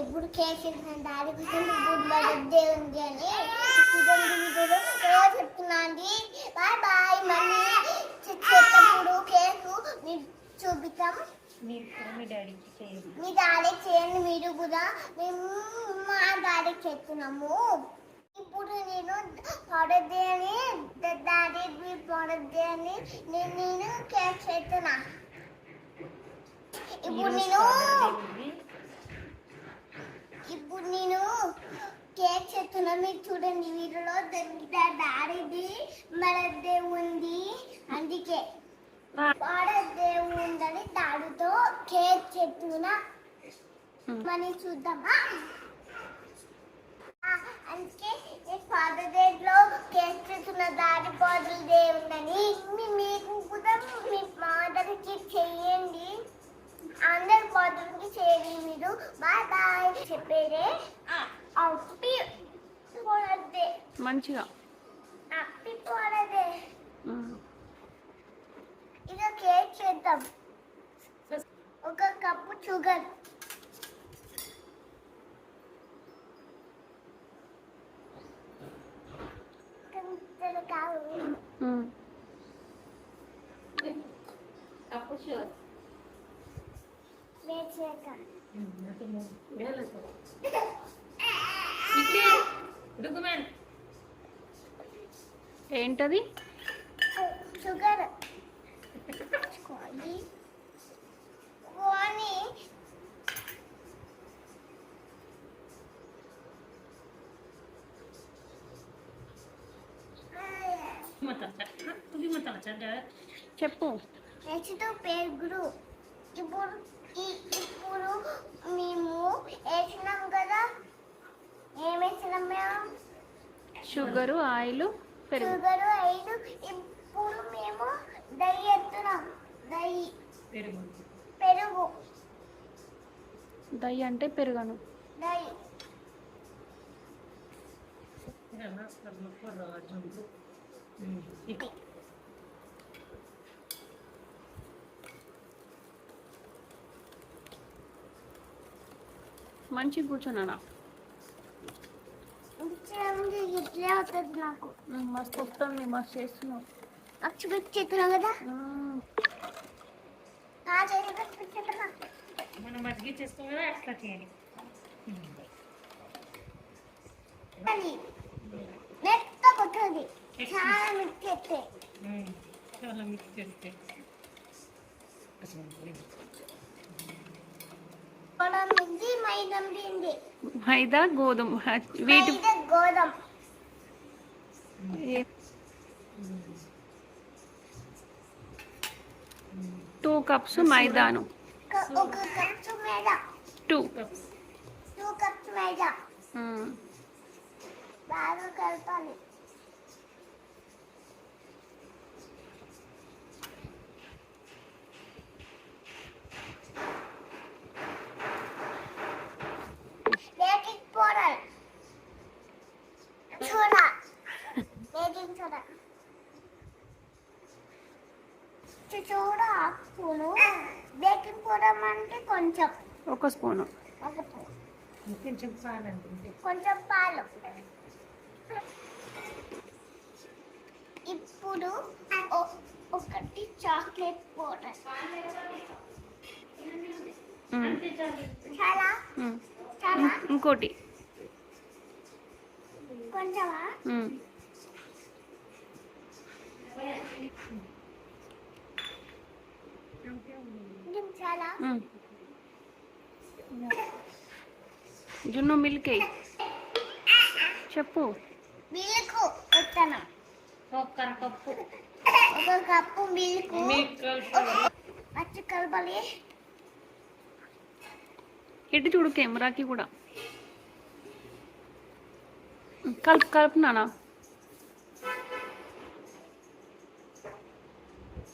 ఇప్పుడు కేసేసిన దారి బుద్ధి ఉంది అని చెప్తున్నాండి. Bye bye. మళ్ళీ చెప్పేటప్పుడు కేసు మీరు చూపిస్తాం. మీ డాడీకి చేయండి, మీ డాడీకి చేయండి. మీరు కూడా మేము మా డాడీకి చేస్తున్నాము. ఇప్పుడు నేను పడద్ది అని డాడీ పడద్ది అని నేను కేక్ చేస్తున్నా. ఇప్పుడు నేను కేక్ చేస్తున్నా. మీరు చూడండి, వీటిలో డాడీది బర్త్డే ఉంది, అందుకే బర్త్డే ఉందని డాడీతో కేక్ చేస్తున్నా. మరి చూద్దామా? అందుకే ఫాదర్ డే లో కేక్ చేస్తున్న డాడీ బర్త్డే ఉందని. మీకు కూడా మీ మదర్కి చేయండి, అందరు బర్త్డేకి చేయండి. మీరు బాయ్ బాయ్ చెప్పేదే మంచిగా అప్పిపోరదే. ఇక కేక్ చేద్దాం. ఒక కప్పు షుగర్, ఏంటది? షుగర్ చెప్పు. నెక్స్ట్ పెరుగు. ఇప్పుడు మేము వేసినాం కదా. ఏం వేసినాం మేము? షుగరు, ఆయిల్, పెరుగు. Sugar, oil. ఇప్పుడు మేము దही ఎత్తున్నాం. పెరుగు. దही అంటే పెరుగను. దही మంచి కూర్చున్నానా? ఇట్లే అవుతుంది నాకు. మస్తు వస్తుంది, మస్తు చేస్తున్నావు. నాకు చూపించేస్తున్నావు కదా. మనం మజ్జిగ చేసుకోవాలి కదా, అట్లా చేయాలి. మెత్తగొట్టది, చాలా మిక్స్ చేస్తే. చాలా మిక్స్ చేస్తే మైదా, గోధుమ, వీటి గోధుమ 2 cups మైదాను, 1 కప్పు మైదా, 2 cups మైదా బాగా కలపాలి. Baking powder, soda, baking soda, soda spoon, baking powder అంటే కొంచెం, 1 స్పూను, కొంచెం పాలు. ఇప్పుడు ఒకటి చాక్లెట్ పౌడర్. చాలా చాలా ఇంకోటి కొంచెమా? చాలా జున్ను మిల్క్ చెప్పు. మిల్క్ పెట్టను, 1 కప్పు మిల్క్ పచ్చి కలపాలి. ఎటు చూడు కెమెరాకి కూడా. కలుపునానా?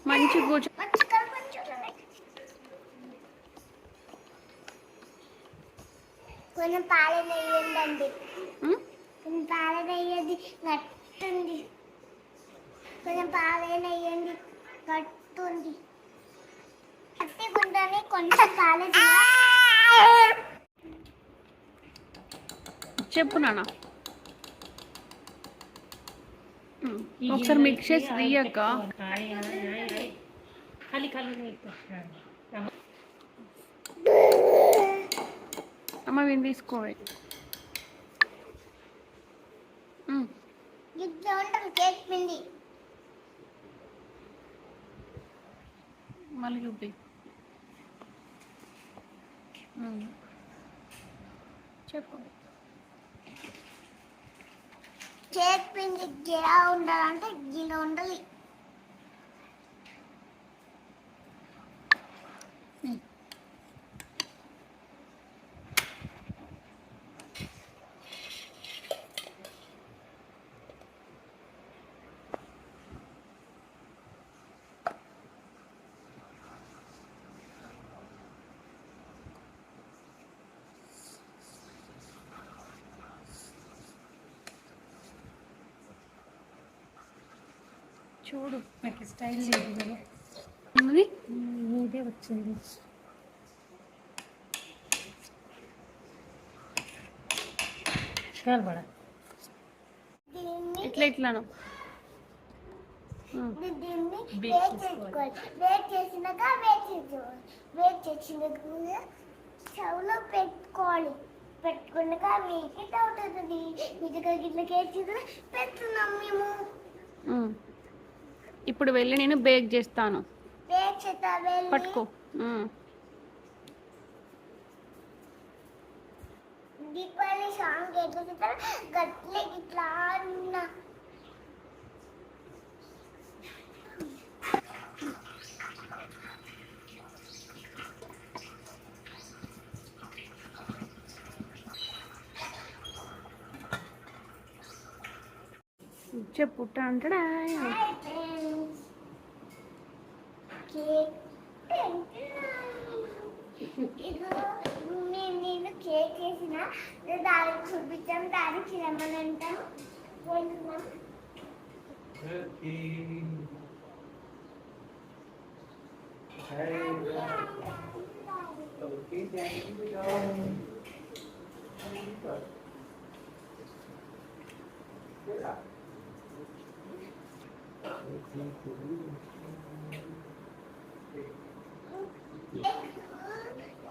మంచి కూర్చో. కొంచెం పాలు వేయండి, కొంచెం పాలు వేయండి, గట్టుంది. కొంచెం పాలు వేయండి, గట్టుంది. గట్టి గుంటని కొంచెం పాలు చెప్పు నాన్న. ఒకసారి మిక్స్ చేసి తీయక్క. అమ్మ వీని తీసుకోవాలి. ఇట్లా ఉంటుంది కేక్ పిండి. మళ్ళీ చూపి. చెప్పు. కేక్ పిండి ఎలా ఉండాలంటే ఇలా ఉండాలి. చూడు నాకు స్టైల్ లేదు కదా, ఉన్నది నీదే వచ్చింది. చాలు బడా దీన్ని ఇట్లా ఇట్లాను. దీన్ని బేక్ వేట్ చేసుకోవాలి. చేసుకోవాలి. వేట్ చేసినాక వేట్ చేసినాక స్టవ్లో పెట్టుకోవాలి. పెట్టుకున్నాక మీకు డౌట్ అవుతుంది, నిజంగా ఇట్లా కేక్ పెడుతున్నాం మేము. ఇప్పుడు వెళ్ళి నేను బేక్ చేస్తాను. వేట్ చేస్తా పట్టుకో. దీపావళి సాంగ్ ఎట్లా చేస్తారు గట్లే ఇట్లా అన్నా. చెప్పు. అంటాడా హాయ్ ఫ్రెండ్స్, కేక్ నేను కేక్ చేసిన దానికి చూపించాం, దానికి రమ్మనంటాం. వెళ్తున్నాం.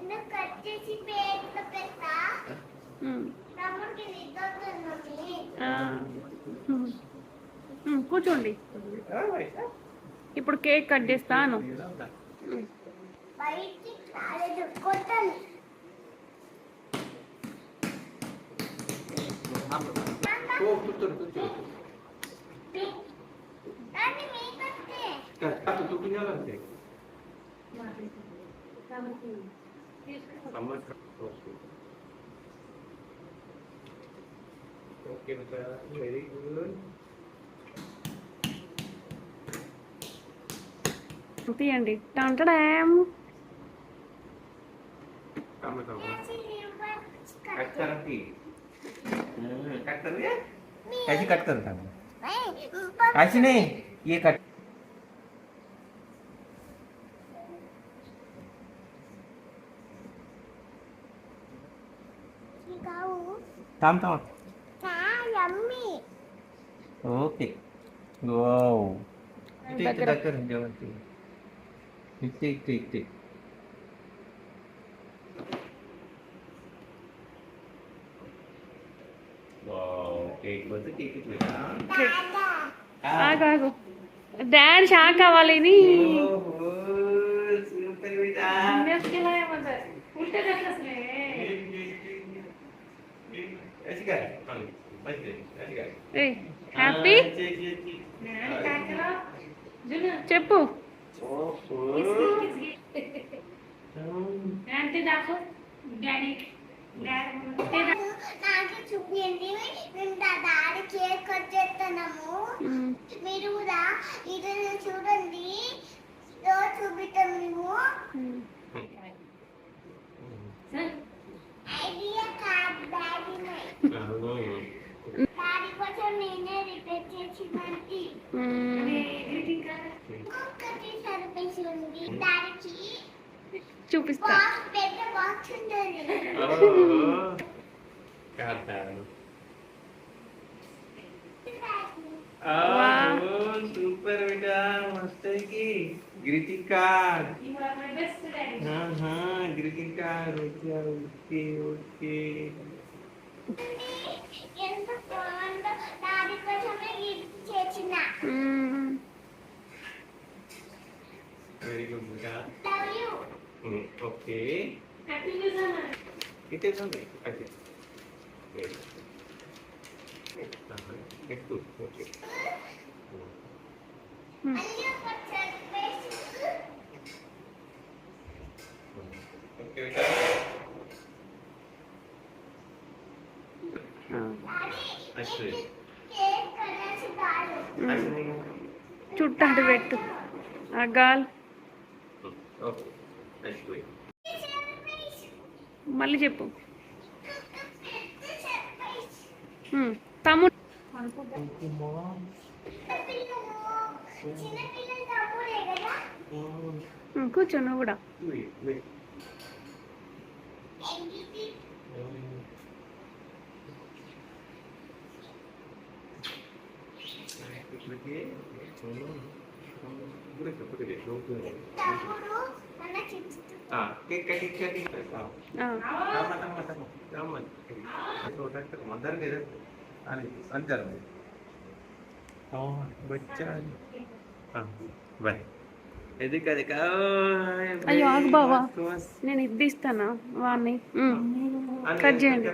నేను కట్ చేసి ప్లేట్లో పెడతా. తమ్ముడికి నిద్రొస్తుంది. కూర్చోండి. ఇప్పుడు కేక్ కట్ చేస్తాను. బయటికి రాలేదు, కొట్టాలి. దాన్ని మీకొస్తే Okay, very good. తీయండి. టంటడాం. Kamu tahu? Cut nanti. Cut karo ya? Kaji cut karo kamu. Kasih nih, ये cut. Tam tam. యమ్మీ. Oke. Wow. Itu dakar jangan tuh. Itu. Wow, cake berarti cake itu ya. ఆగు. Daddy shock కావాలి. Super beda. Happy చెప్పు. నాకు చూపించండి, మేము daddy cake cut చేస్తున్నాము. మీరు కూడా ఇది చూడండి, చూపిస్తాం మేము. ఐడియా కార్డ్ డాడీ కోసం నేనే రిపేర్ చేసిందండి. ఇంకొకటి సర్ప్రైజ్ ఉంది డాడీకి. చూపిస్తా. పెద్ద బాక్స్ ఉంటుంది. काढतात. वाह. सुपर बेटा, मस्त आहे की. Greeting card. Greeting card. Okay okay. ఎంత బాగుందో డాడీ కోసమే గిఫ్ట్ చేసిన. Very good बेटा. Love you. ओके. इथे जाऊन दे. ओके. Good. ओके. అయ్యో పచ్చడి ओके बेटा. డాడీ కేక్ కలర్స్ కాదు. చుట్టూ పెట్టు ఆ గాల్ ఓకే. నెక్స్ట్ మళ్ళీ చెప్పు. తమ్ముడు చిన్న పిల్లలు తమ్ముడే కదా. కూర్చో నువ్వు కూడా. తమ్ముడు మన చిచ్చు కేక్ కటింగ్ కటింగ్ मंदार अंतर बच्चा बाय అయ్యో ఆగు బావా, నేను ఇది ఇస్తానా వాడిని. కట్ చేయండి.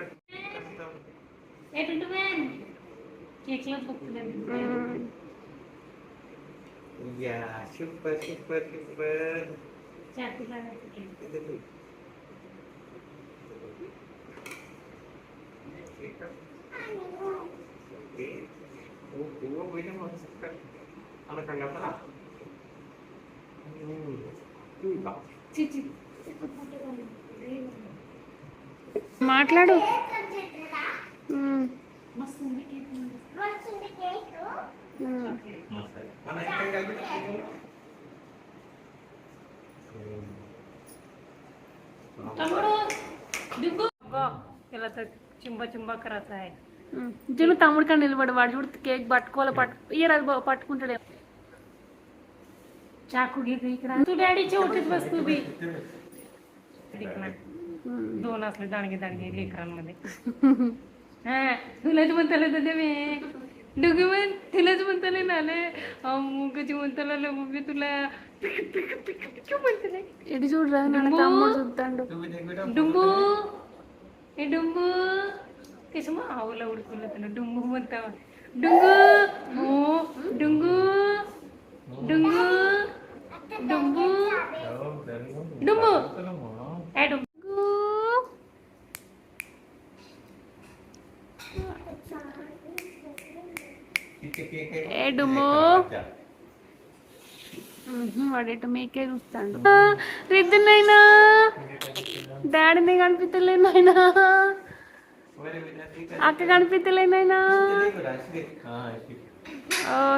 या super super super anak anggap apa? మాట్లాడు. మస్తుంది కేక్. mana ikan gaji? त्याला तर चिंबा चिंबा करायचा आहे. జను తమ్ముడు కానీ నిలబడి వాడు చూడు కేక్ పట్టుకోవాలి. ఇయరాదు బాబు పట్టుకుంటాడే. चाकू घेते इकडे. तू डॅडीच्या ओटीत बस तू बी. दोन असले दाणगे दाणगे लेकरांमध्ये. हा तुलाच म्हणताले तर मी डुगी म्हण तिलाच म्हणताले नाले मुगाची म्हणताले मम्मी तुला म्हणताले ఎడి చూడరా నన్ను తమ్ముడు చూస్తాడు. डुंबू ए डुंबू कसं मग आवला उडकुलं त्याला डुंबू म्हणता. डुंगू हो डुंगू डुंगू डुंबू डुंबू ए डुंबू ఏ డుమ్ము వాడేటో మీకే చూస్తాడు. రిద్దునైనా డాడీని కనిపించలేనైనా, అక్క కనిపించలేనైనా.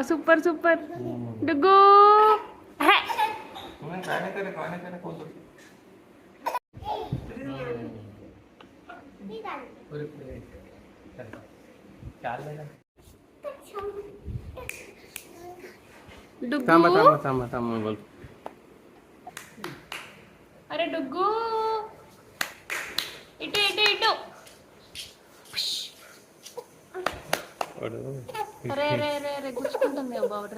Super super డుగ్గు. थांबा थांबा थांबा थांबा बोल. అరే డుగ్గు ఇటు ఇటు ఇటు. అరే రే రే రే గుచ్చుకుంటుంది బాబు.